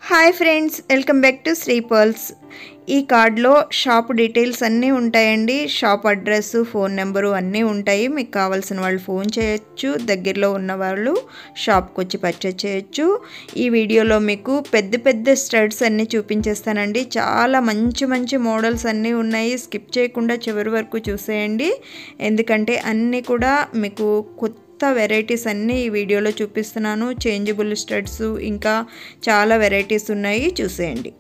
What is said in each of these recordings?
Hi friends, welcome back to Sri pearls. ఈ కార్డ్లో shop details అన్నీ ఉంటాయండి. షాప్ అడ్రస్, ఫోన్ నెంబరు అన్నీ ఉంటాయి. మీకు కావాల్సిన వాళ్ళు ఫోన్ చేయొచ్చు, దగ్గరలో ఉన్న వాళ్ళు షాప్కి వచ్చి పర్చేజ్ చేయొచ్చు. ఈ వీడియోలో మీకు పెద్ద పెద్ద స్టడ్స్ అన్నీ చూపించేస్తానండి. చాలా మంచి మంచి మోడల్స్ అన్నీ ఉన్నాయి. స్కిప్ చేయకుండా చివరి వరకు చూసేయండి, ఎందుకంటే అన్నీ కూడా మీకు కొత్త వెరైటీస్ అన్నీ ఈ వీడియోలో చూపిస్తున్నాను. చేంజబుల్ స్టడ్స్ ఇంకా చాలా వెరైటీస్ ఉన్నాయి, చూసేయండి.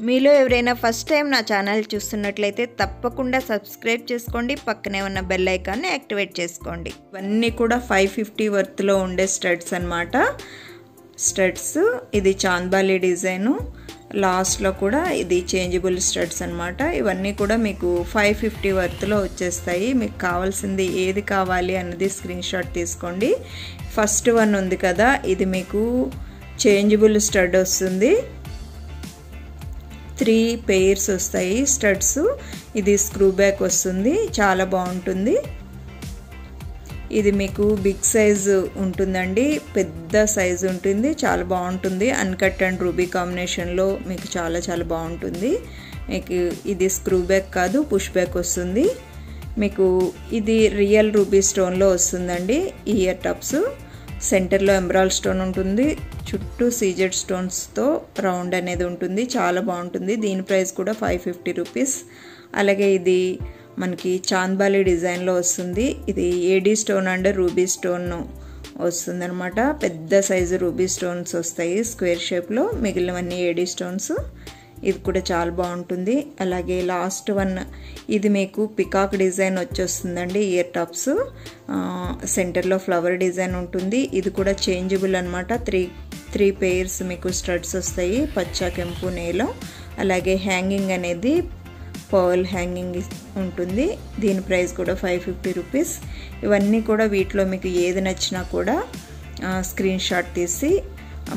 మీలో ఎవరైనా ఫస్ట్ టైం నా ఛానల్ చూస్తున్నట్లయితే తప్పకుండా సబ్స్క్రైబ్ చేసుకోండి, పక్కనే ఉన్న బెల్ ఐకాన్ని యాక్టివేట్ చేసుకోండి. ఇవన్నీ కూడా 550 వర్త్లో ఉండే స్టడ్స్ అన్నమాట. స్టడ్స్ ఇది చాంద్బాలి డిజైను, లాస్ట్లో కూడా ఇది చేంజబుల్ స్టడ్స్ అనమాట. ఇవన్నీ కూడా మీకు 550 వర్త్లో వచ్చేస్తాయి. మీకు కావాల్సింది ఏది కావాలి అన్నది స్క్రీన్ షాట్ తీసుకోండి. ఫస్ట్ వన్ ఉంది కదా, ఇది మీకు చేంజబుల్ స్టడ్ వస్తుంది. 3 పెయిర్స్ వస్తాయి స్టడ్స్. ఇది స్క్రూ బ్యాక్ వస్తుంది, చాలా బాగుంటుంది. ఇది మీకు బిగ్ సైజు ఉంటుందండి, పెద్ద సైజు ఉంటుంది, చాలా బాగుంటుంది. అన్కట్ అండ్ రూబీ కాంబినేషన్లో మీకు చాలా చాలా బాగుంటుంది. మీకు ఇది స్క్రూ బ్యాక్ కాదు, పుష్ బ్యాక్ వస్తుంది. మీకు ఇది రియల్ రూబీ స్టోన్లో వస్తుందండి. ఇయర్ టప్స్ సెంటర్లో ఎమరాల్డ్ స్టోన్ ఉంటుంది, చుట్టూ సీజెడ్ స్టోన్స్తో రౌండ్ అనేది ఉంటుంది, చాలా బాగుంటుంది. దీని ప్రైస్ కూడా 550 రూపీస్. అలాగే ఇది మనకి చాంద్బాలి డిజైన్లో వస్తుంది. ఇది AD stone and ruby stone వస్తుంది అనమాట. పెద్ద సైజు రూబీ స్టోన్స్ వస్తాయి స్క్వేర్ షేప్లో, మిగిలినవన్నీ ఏడీ స్టోన్స్. ఇది కూడా చాలా బాగుంటుంది. అలాగే లాస్ట్ వన్ ఇది మీకు పికాక్ డిజైన్ వచ్చేస్తుందండి. ఇయర్ టాప్స్ సెంటర్లో ఫ్లవర్ డిజైన్ ఉంటుంది. ఇది కూడా చేంజబుల్ అనమాట. త్రీ పెయిర్స్ మీకు స్టడ్స్ వస్తాయి, పచ్చ, కెంపు, నీలం. అలాగే హ్యాంగింగ్ అనేది పర్ల్ హ్యాంగింగ్ ఉంటుంది. దీని ప్రైస్ కూడా 550 రూపీస్. ఇవన్నీ కూడా వీటిలో మీకు ఏది నచ్చినా కూడా స్క్రీన్ షాట్ తీసి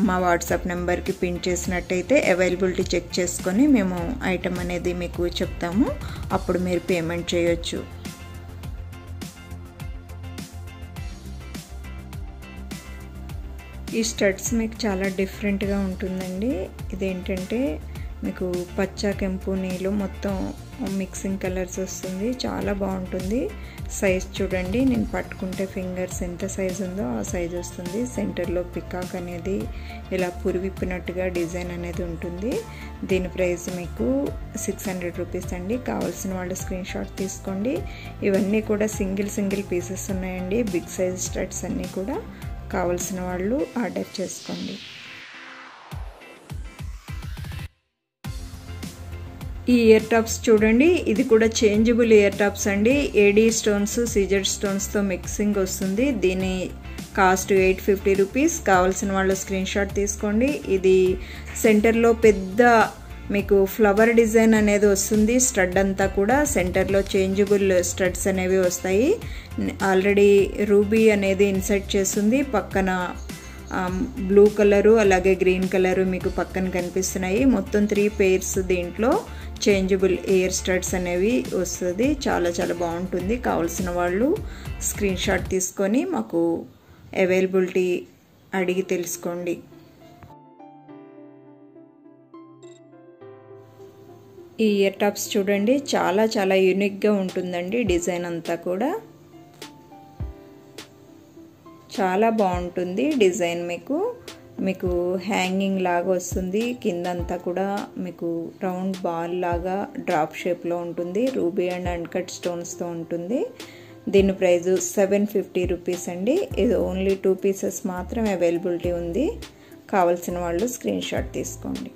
మా వాట్సాప్ నెంబర్కి పిన్ చేసినట్టయితే అవైలబిలిటీ చెక్ చేసుకొని మేము ఐటమ్ అనేది మీకు చెప్తాము, అప్పుడు మీరు పేమెంట్ చేయొచ్చు. ఈ స్టడ్స్ మీకు చాలా డిఫరెంట్గా ఉంటుందండి. ఇదేంటంటే మీకు పచ్చ, కెంపు, నీలు మొత్తం మిక్సింగ్ కలర్స్ వస్తుంది, చాలా బాగుంటుంది. సైజ్ చూడండి, నేను పట్టుకుంటే ఫింగర్స్ ఎంత సైజ్ ఉందో ఆ సైజ్ వస్తుంది. సెంటర్లో పికాక్ అనేది ఇలా పురివిప్పినట్టుగా డిజైన్ అనేది ఉంటుంది. దీని ప్రైస్ మీకు 600 రూపీస్ అండి. కావాల్సిన వాళ్ళు స్క్రీన్ షాట్ తీసుకోండి. ఇవన్నీ కూడా సింగిల్ పీసెస్ ఉన్నాయండి. బిగ్ సైజ్ స్టడ్స్ అన్నీ కూడా కావాల్సిన వాళ్ళు ఆర్డర్ చేసుకోండి. ఈ ఇయర్ టాప్స్ చూడండి, ఇది కూడా చేంజబుల్ ఇయర్ టాప్స్ అండి. ఏడీ స్టోన్స్, సీజెడ్ స్టోన్స్తో మిక్సింగ్ వస్తుంది. దీని కాస్ట్ 850 రూపీస్. కావాల్సిన వాళ్ళు స్క్రీన్ షాట్ తీసుకోండి. ఇది సెంటర్లో పెద్ద మీకు ఫ్లవర్ డిజైన్ అనేది వస్తుంది. స్టడ్ అంతా కూడా సెంటర్లో చేంజబుల్ స్టడ్స్ అనేవి వస్తాయి. ఆల్రెడీ రూబీ అనేది ఇన్సర్ట్ చేస్తుంది. పక్కన బ్లూ కలరు అలాగే గ్రీన్ కలరు మీకు పక్కన కనిపిస్తున్నాయి. మొత్తం 3 పెయిర్స్ దీంట్లో చేంజబుల్ ఇయర్ స్టడ్స్ అనేవి వస్తుంది. చాలా చాలా బాగుంటుంది. కావాల్సిన వాళ్ళు స్క్రీన్ షాట్ తీసుకొని మాకు అవైలబిలిటీ అడిగి తెలుసుకోండి. ఈ ఇయర్ టాప్స్ చూడండి, చాలా చాలా యూనిక్గా ఉంటుందండి. డిజైన్ అంతా కూడా చాలా బాగుంటుంది. డిజైన్ మీకు హ్యాంగింగ్ లాగా వస్తుంది. కిందంతా కూడా మీకు రౌండ్ బాల్ లాగా డ్రాప్ షేప్లో ఉంటుంది. రూబీ అండ్ అన్కట్ స్టోన్స్తో ఉంటుంది. దీని ప్రైస్ 750 రూపీస్ అండి. ఇది ఓన్లీ 2 పీసెస్ మాత్రం అవైలబిలిటీ ఉంది. కావాల్సిన వాళ్ళు స్క్రీన్ షాట్ తీసుకోండి.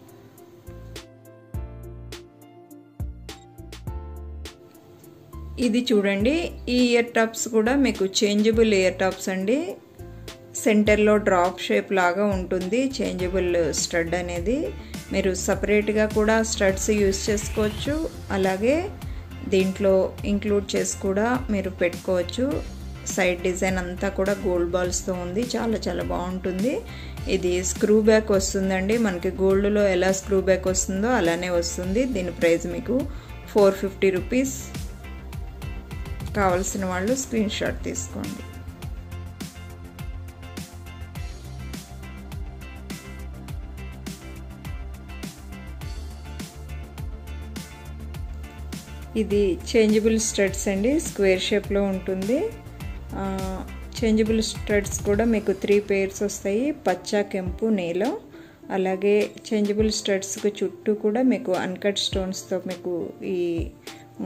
ఇది చూడండి, ఈ ఇయర్ టాప్స్ కూడా మీకు చేంజబుల్ ఇయర్ టాప్స్ అండి. సెంటర్లో డ్రాప్ షేప్ లాగా ఉంటుంది చేంజబుల్ స్టడ్ అనేది. మీరు సపరేట్గా కూడా స్టడ్స్ యూస్ చేసుకోవచ్చు, అలాగే దీంట్లో ఇంక్లూడ్ చేసి కూడా మీరు పెట్టుకోవచ్చు. సైడ్ డిజైన్ అంతా కూడా గోల్డ్ బాల్స్తో ఉంది, చాలా చాలా బాగుంటుంది. ఇది స్క్రూ బ్యాక్ వస్తుందండి. మనకి గోల్డ్లో ఎలా స్క్రూ బ్యాక్ వస్తుందో అలానే వస్తుంది. దీని ప్రైస్ మీకు 450 రూపీస్. కావాల్సిన వాళ్ళు స్క్రీన్ షాట్ తీసుకోండి. ఇది చేంజబుల్ స్టడ్స్ అండి, స్క్వేర్ షేప్లో ఉంటుంది. చేంజబుల్ స్టడ్స్ కూడా మీకు 3 పేర్స్ వస్తాయి, పచ్చ, కెంపు, నీలం. అలాగే చేంజబుల్ స్టడ్స్కి చుట్టూ కూడా మీకు అన్కట్ స్టోన్స్తో మీకు ఈ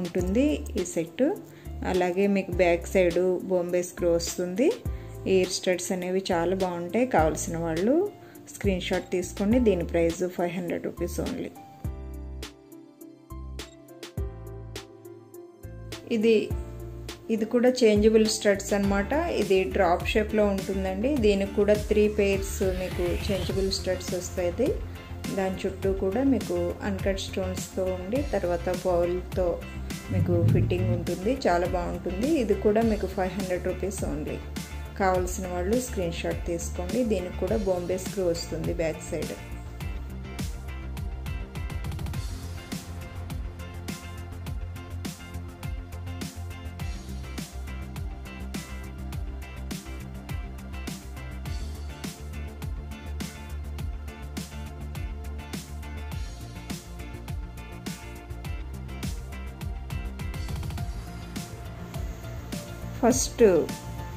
ఉంటుంది ఈ సెట్. అలాగే మీకు బ్యాక్ సైడ్ బాంబే స్క్రూ వస్తుంది. ఇయర్ స్టడ్స్ అనేవి చాలా బాగుంటాయి. కావాల్సిన వాళ్ళు స్క్రీన్ షాట్ తీసుకోండి. దీని ప్రైస్ 500 రూపీస్ ఓన్లీ. ఇది కూడా చేంజబుల్ స్టడ్స్ అనమాట. ఇది డ్రాప్ షేప్లో ఉంటుందండి. దీనికి కూడా 3 పేర్స్ మీకు చేంజబుల్ స్టడ్స్ వస్తాయి. దాని చుట్టూ కూడా మీకు అన్కట్ స్టోన్స్తో ఉండి తర్వాత బౌల్తో మీకు ఫిట్టింగ్ ఉంటుంది. చాలా బాగుంటుంది. ఇది కూడా మీకు 500 రూపీస్ ఓన్లీ. కావాల్సిన వాళ్ళు స్క్రీన్ షాట్ తీసుకోండి. దీనికి కూడా బాంబే స్క్రూ వస్తుంది బ్యాక్ సైడ్. ఫస్ట్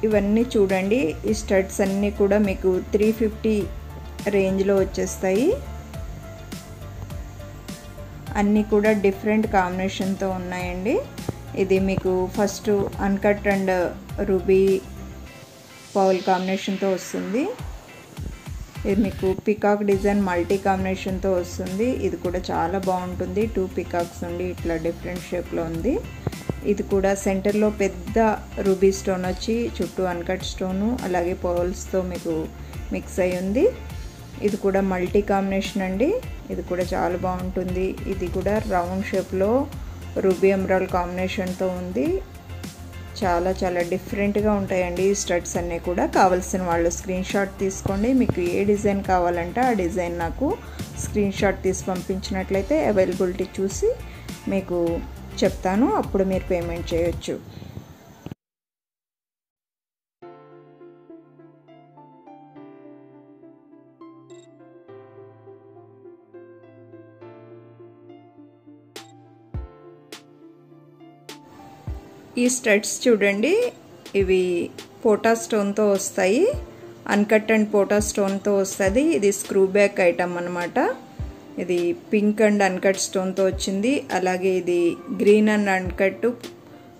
ఇవన్నీ చూడండి. ఈ స్టడ్స్ అన్నీ కూడా మీకు 350 రేంజ్లో వచ్చేస్తాయి. అన్నీ కూడా డిఫరెంట్ కాంబినేషన్తో ఉన్నాయండి. ఇది మీకు first uncut and ruby pearl కాంబినేషన్తో వస్తుంది. ఇది మీకు పికాక్ డిజైన్ మల్టీ కాంబినేషన్తో వస్తుంది. ఇది కూడా చాలా బాగుంటుంది. 2 పికాక్స్ ఉండి ఇట్లా డిఫరెంట్ షేప్లో ఉంది. ఇది కూడా సెంటర్లో పెద్ద రూబీ స్టోన్ వచ్చి చుట్టూ అన్కట్ స్టోను అలాగే పర్ల్స్తో మీకు మిక్స్ అయి ఉంది. ఇది కూడా మల్టీ కాంబినేషన్ అండి. ఇది కూడా చాలా బాగుంటుంది. ఇది కూడా రౌండ్ షేప్లో రూబీ ఎమరాల్డ్ కాంబినేషన్తో ఉంది. చాలా చాలా డిఫరెంట్గా ఉంటాయండి ఈ స్టడ్స్ అన్నీ కూడా. కావాల్సిన వాళ్ళు స్క్రీన్ షాట్ తీసుకోండి. మీకు ఏ డిజైన్ కావాలంటే ఆ డిజైన్ నాకు స్క్రీన్ షాట్ తీసి పంపించినట్లయితే అవైలబిలిటీ చూసి మీకు చెప్తాను. అప్పుడు మీరు పేమెంట్ చేయొచ్చు. ఈ స్టడ్స్ చూడండి. ఇవి పోటా స్టోన్తో వస్తాయి. అన్కట్ అండ్ పోటా స్టోన్తో వస్తుంది. ఇది స్క్రూ బ్యాక్ ఐటమ్ అనమాట. ఇది పింక్ అండ్ అన్కట్ స్టోన్తో వచ్చింది. అలాగే ఇది గ్రీన్ అండ్ అన్కట్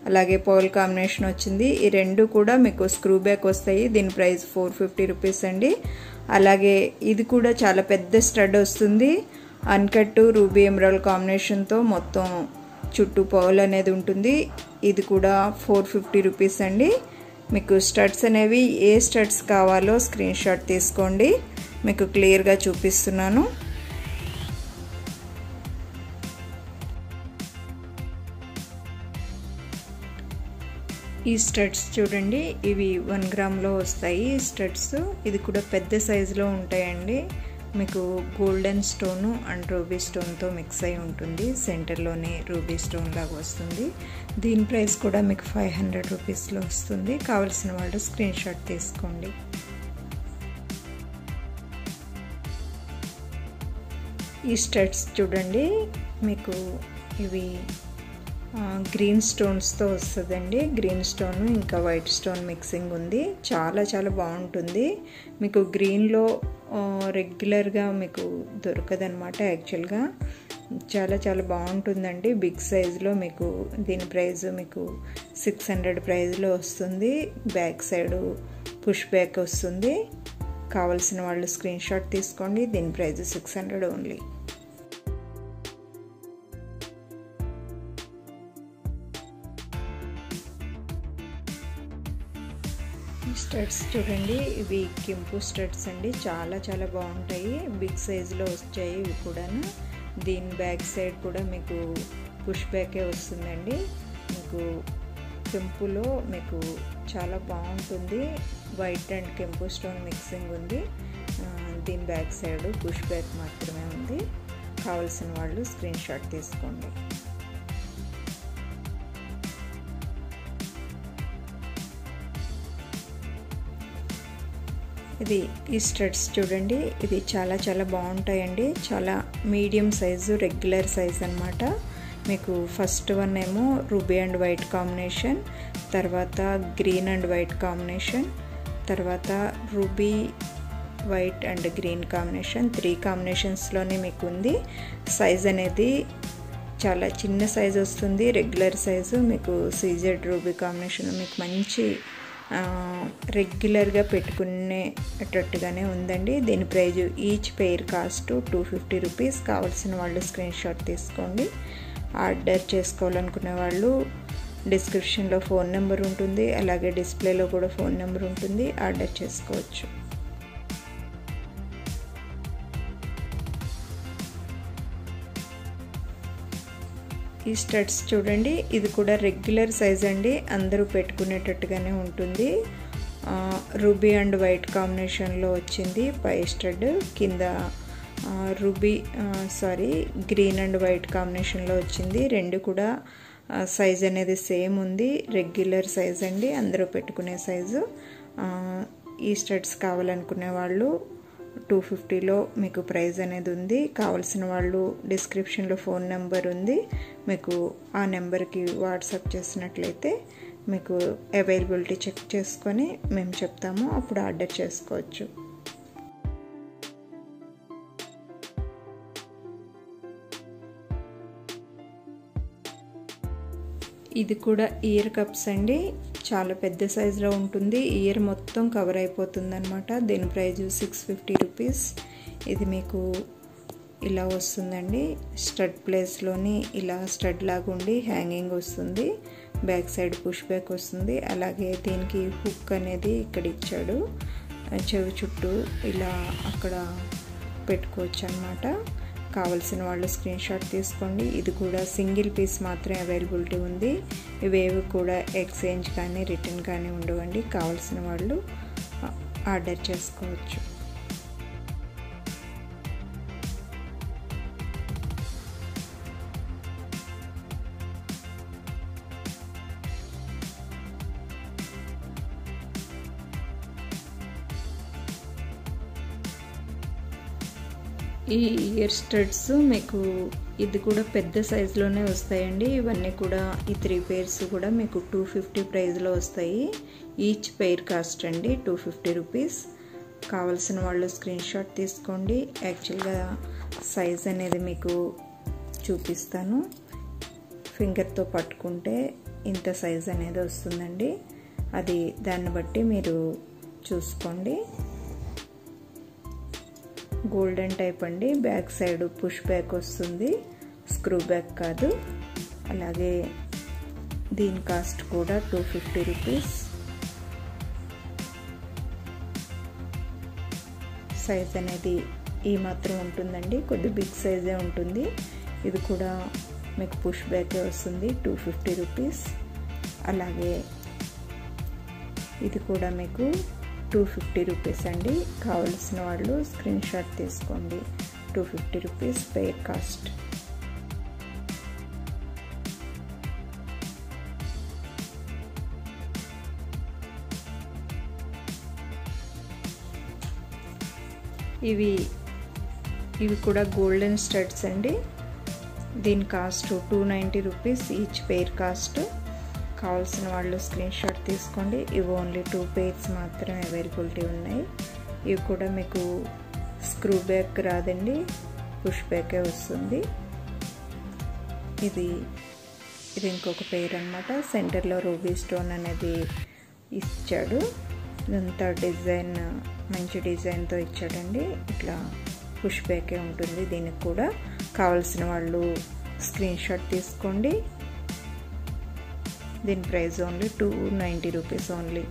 అలాగే పర్ల్ కాంబినేషన్ వచ్చింది. ఈ రెండు కూడా మీకు స్క్రూ బ్యాక్ వస్తాయి. దీని ప్రైస్ 450 రూపీస్ అండి. అలాగే ఇది కూడా చాలా పెద్ద స్టడ్ వస్తుంది. అన్కట్ రూబీ ఎమరాల్డ్ కాంబినేషన్తో మొత్తం చుట్టూ పర్ల్ అనేది ఉంటుంది. ఇది కూడా 450 రూపీస్ అండి. మీకు స్టడ్స్ అనేవి ఏ స్టడ్స్ కావాలో స్క్రీన్ షాట్ తీసుకోండి. మీకు క్లియర్గా చూపిస్తున్నాను. ఈ స్టడ్స్ చూడండి. ఇవి 1 గ్రామ్లో వస్తాయి స్టడ్స్. ఇది కూడా పెద్ద సైజులో ఉంటాయండి. మీకు గోల్డెన్ స్టోను అండ్ రూబీ స్టోన్తో మిక్స్ అయి ఉంటుంది. సెంటర్లోనే రూబీ స్టోన్ లాగా వస్తుంది. దీని ప్రైస్ కూడా మీకు 500 రూపీస్లో వస్తుంది. కావాల్సిన వాళ్ళు స్క్రీన్ షాట్ తీసుకోండి. ఈ స్టడ్స్ చూడండి. మీకు ఇవి గ్రీన్ స్టోన్స్తో వస్తుందండి. గ్రీన్ స్టోన్ ఇంకా వైట్ స్టోన్ మిక్సింగ్ ఉంది. చాలా చాలా బాగుంటుంది. మీకు గ్రీన్లో రెగ్యులర్గా మీకు దొరకదనమాట. యాక్చువల్గా చాలా చాలా బాగుంటుందండి. బిగ్ సైజులో మీకు దీని ప్రైస్ మీకు 600 ప్రైస్లో వస్తుంది. బ్యాక్ సైడ్ పుష్ బ్యాక్ వస్తుంది. కావాల్సిన వాళ్ళు స్క్రీన్ షాట్ తీసుకోండి. దీని ప్రైస్ 600 ఓన్లీ. స్టడ్స్ చూడండి. ఇవి కెంపు స్టడ్స్ అండి. చాలా చాలా బాగుంటాయి. బిగ్ సైజులో వచ్చాయి ఇవి కూడా. దీని బ్యాక్ సైడ్ కూడా మీకు పుష్ బ్యాకే వస్తుందండి. మీకు కెంపులో మీకు చాలా బాగుంటుంది. వైట్ అండ్ కెంపు స్టోన్ మిక్సింగ్ ఉంది. దీని బ్యాక్ సైడ్ పుష్ బ్యాక్ మాత్రమే ఉంది. కావాల్సిన వాళ్ళు స్క్రీన్ షాట్ తీసుకోండి. ఈ స్టడ్స్ చూడండి. ఇది చాలా చాలా బాగుంటాయండి. చాలా మీడియం సైజు రెగ్యులర్ సైజ్ అనమాట. మీకు ఫస్ట్ వన్ ఏమో రూబీ అండ్ వైట్ కాంబినేషన్, తర్వాత గ్రీన్ అండ్ వైట్ కాంబినేషన్, తర్వాత ruby white and green combination, 3 కాంబినేషన్స్లోనే మీకు ఉంది. సైజ్ అనేది చాలా చిన్న సైజ్ వస్తుంది, రెగ్యులర్ సైజు. మీకు సీజెడ్ రూబీ కాంబినేషన్ మీకు మంచి రెగ్యులర్గా పెట్టుకునేటట్టుగానే ఉందండి. దీని price each pair cost 250 rupees. కావాల్సిన వాళ్ళు స్క్రీన్ షాట్ తీసుకోండి. ఆర్డర్ చేసుకోవాలనుకునే వాళ్ళు డిస్క్రిప్షన్లో ఫోన్ నెంబర్ ఉంటుంది, అలాగే డిస్ప్లేలో కూడా ఫోన్ నెంబర్ ఉంటుంది, ఆర్డర్ చేసుకోవచ్చు. ఈ స్టడ్స్ చూడండి, ఇది కూడా రెగ్యులర్ సైజ్ అండి, అందరూ పెట్టుకునేటట్టుగానే ఉంటుంది. రూబీ అండ్ వైట్ కాంబినేషన్లో వచ్చింది పై స్టడ్, కింద గ్రీన్ అండ్ వైట్ కాంబినేషన్లో వచ్చింది. రెండు కూడా సైజ్ అనేది సేమ్ ఉంది, రెగ్యులర్ సైజ్ అండి, అందరూ పెట్టుకునే సైజు. ఈ స్టడ్స్ కావాలనుకునే వాళ్ళు 250లో మీకు ప్రైస్ అనేది ఉంది. కావాల్సిన వాళ్ళు డిస్క్రిప్షన్లో ఫోన్ నెంబర్ ఉంది, మీకు ఆ నెంబర్కి వాట్సాప్ చేసినట్లయితే మీకు అవైలబిలిటీ చెక్ చేసుకొని మేము చెప్తాము, అప్పుడు ఆర్డర్ చేసుకోవచ్చు. ఇది కూడా ఇయర్ కప్స్ అండి, చాలా పెద్ద సైజులో ఉంటుంది, ఇయర్ మొత్తం కవర్ అయిపోతుంది అనమాట. దీని ప్రైజు 650 రూపీస్. ఇది మీకు ఇలా వస్తుందండి, స్టడ్ ప్లేస్లోని ఇలా స్టడ్ లాగా ఉండి హ్యాంగింగ్ వస్తుంది, బ్యాక్ సైడ్ పుష్ బ్యాక్ వస్తుంది. అలాగే దీనికి హుక్ అనేది ఇక్కడ ఇచ్చాడు, చెవి చుట్టూ ఇలా అక్కడ పెట్టుకోవచ్చు అన్నమాట. కావలసిన వాళ్ళు స్క్రీన్ షాట్ తీసుకోండి. ఇది కూడా సింగిల్ పీస్ మాత్రమే అవైలబిలిటీ ఉంది, ఇవేవి కూడా ఎక్స్చేంజ్ కానీ రిటర్న్ కానీ ఉండవండి. కావలసిన వాళ్ళు ఆర్డర్ చేసుకోవచ్చు. ఈ ఇయర్ స్టడ్స్ మీకు ఇది కూడా పెద్ద సైజులోనే వస్తాయండి. ఇవన్నీ కూడా ఈ 3 పేర్స్ కూడా మీకు 250 ప్రైస్లో వస్తాయి. ఈచ్ పెయిర్ కాస్ట్ అండి 250 రూపీస్. కావాల్సిన వాళ్ళు స్క్రీన్ షాట్ తీసుకోండి. యాక్చువల్గా సైజ్ అనేది మీకు చూపిస్తాను. ఫింగర్తో పట్టుకుంటే ఇంత సైజ్ అనేది వస్తుందండి, అది దాన్ని బట్టి మీరు చూసుకోండి. గోల్డెన్ టైప్ అండి, బ్యాక్ సైడ్ పుష్ బ్యాక్ వస్తుంది, స్క్రూ బ్యాక్ కాదు. అలాగే దీని కాస్ట్ కూడా 250 రూపీస్. సైజ్ అనేది ఈ మాత్రం ఉంటుందండి, కొద్ది బిగ్ సైజే ఉంటుంది. ఇది కూడా మీకు పుష్ బ్యాకే వస్తుంది, 250 రూపీస్. అలాగే ఇది కూడా మీకు 250 రూపీస్ అండి. కావలసిన వాళ్ళు స్క్రీన్ షాట్ తీసుకోండి. 250 రూపీస్ పెయిర్ కాస్ట్. ఇవి కూడా గోల్డెన్ స్టడ్స్ అండి. దీని cost 290 rupees each pair cost. కావాల్సిన వాళ్ళు స్క్రీన్ షాట్ తీసుకోండి. ఇవి ఓన్లీ 2 పేర్స్ మాత్రమే అవైలబిలిటీ ఉన్నాయి. ఇవి కూడా మీకు స్క్రూ బ్యాక్ రాదండి, పుష్ బ్యాకే వస్తుంది. ఇది ఇంకొక పేర్ అనమాట. సెంటర్లో రూబీ స్టోన్ అనేది ఇచ్చాడు. ఇదంతా డిజైన్ మంచి డిజైన్తో ఇచ్చాడండి. ఇట్లా పుష్ బ్యాకే ఉంటుంది. దీనికి కూడా కావాల్సిన వాళ్ళు స్క్రీన్ షాట్ తీసుకోండి. దీని ప్రైస్ ఓన్లీ 290 రూపీస్ ఓన్లీ.